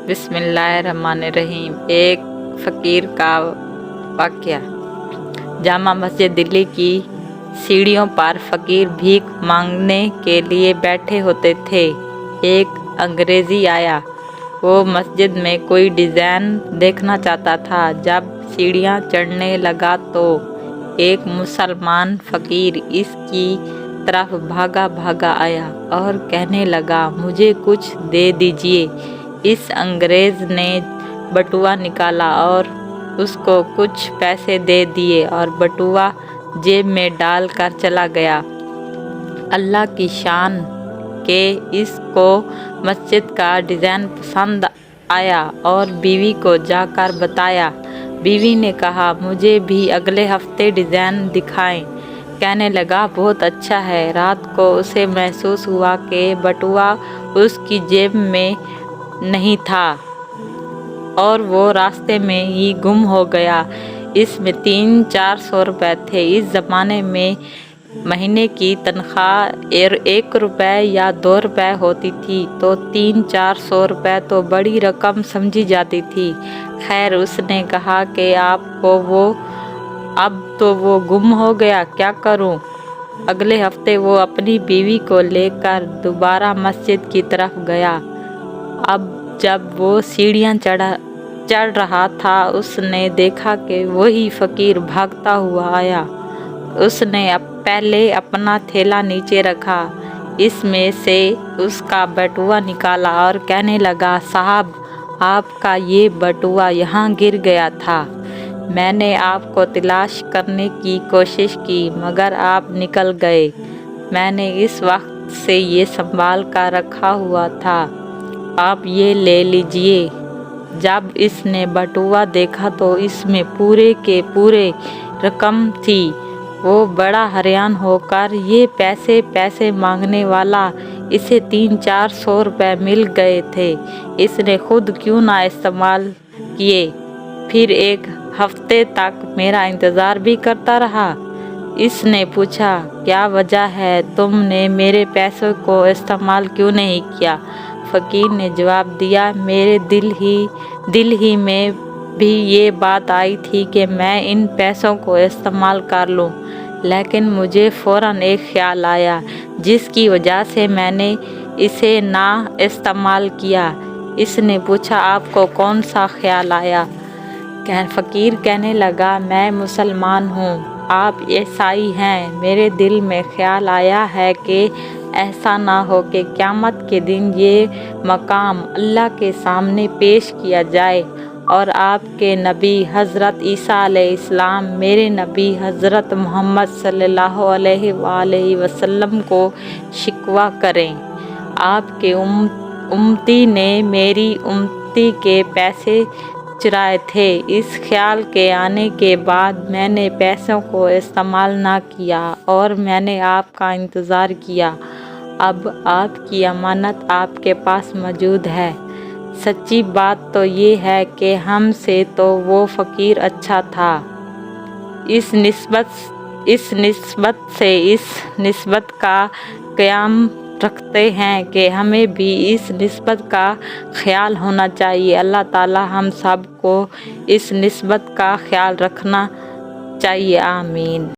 बिस्मिल्लाहिर्रहमानिर्रहीम। एक फ़कीर का वाक़या। जामा मस्जिद दिल्ली की सीढ़ियों पर फ़कीर भीख मांगने के लिए बैठे होते थे। एक अंग्रेज़ी आया। वो मस्जिद में कोई डिज़ाइन देखना चाहता था। जब सीढ़ियाँ चढ़ने लगा तो एक मुसलमान फ़कीर इसकी तरफ भागा भागा आया और कहने लगा, मुझे कुछ दे दीजिए। इस अंग्रेज़ ने बटुआ निकाला और उसको कुछ पैसे दे दिए और बटुआ जेब में डाल कर चला गया। अल्लाह की शान के इसको मस्जिद का डिज़ाइन पसंद आया और बीवी को जाकर बताया। बीवी ने कहा, मुझे भी अगले हफ्ते डिज़ाइन दिखाएं। कहने लगा, बहुत अच्छा है। रात को उसे महसूस हुआ कि बटुआ उसकी जेब में नहीं था और वो रास्ते में ही गुम हो गया। इसमें 300-400 रुपये थे। इस ज़माने में महीने की तनख्वाह 1 रुपये या 2 रुपये होती थी तो 300-400 रुपये तो बड़ी रकम समझी जाती थी। खैर, उसने कहा कि अब तो वो गुम हो गया, क्या करूं? अगले हफ्ते वो अपनी बीवी को लेकर दोबारा मस्जिद की तरफ गया। अब जब वो सीढ़ियाँ चढ़ रहा था, उसने देखा कि वही फ़कीर भागता हुआ आया। उसने पहले अपना थैला नीचे रखा, इसमें से उसका बटुआ निकाला और कहने लगा, साहब, आपका ये बटुआ यहाँ गिर गया था। मैंने आपको तलाश करने की कोशिश की मगर आप निकल गए। मैंने इस वक्त से ये संभाल कर रखा हुआ था, आप ये ले लीजिए। जब इसने बटुआ देखा तो इसमें पूरे के पूरे रकम थी। वो बड़ा हैरान होकर, ये पैसे मांगने वाला, इसे 300-400 रुपये मिल गए थे, इसने खुद क्यों ना इस्तेमाल किए, फिर 1 हफ्ते तक मेरा इंतज़ार भी करता रहा। इसने पूछा, क्या वजह है, तुमने मेरे पैसों को इस्तेमाल क्यों नहीं किया? फ़कीर ने जवाब दिया, मेरे दिल ही में भी ये बात आई थी कि मैं इन पैसों को इस्तेमाल कर लूं, लेकिन मुझे फ़ौरन एक ख़्याल आया जिसकी वजह से मैंने इसे ना इस्तेमाल किया। इसने पूछा, आपको कौन सा ख़्याल आया? फ़कीर कहने लगा, मैं मुसलमान हूँ, आप ईसाई हैं। मेरे दिल में ख़्याल आया है कि ऐसा ना हो कि क़यामत के दिन ये मकाम अल्लाह के सामने पेश किया जाए और आपके नबी हज़रत ईसा अलैहिस्सलाम मेरे नबी हज़रत मोहम्मद सल्लल्लाहु अलैहि वसल्लम को शिकवा करें, आपके उम्मती ने मेरी उम्मती के पैसे चुराए थे। इस ख्याल के आने के बाद मैंने पैसों को इस्तेमाल ना किया और मैंने आपका इंतज़ार किया। अब आपकी अमानत आपके पास मौजूद है। सच्ची बात तो ये है कि हमसे तो वो फ़कीर अच्छा था। इस निस्बत का क़याम रखते हैं कि हमें भी इस निस्बत का ख्याल होना चाहिए। अल्लाह ताला हम सब को इस निस्बत का ख्याल रखना चाहिए। आमीन।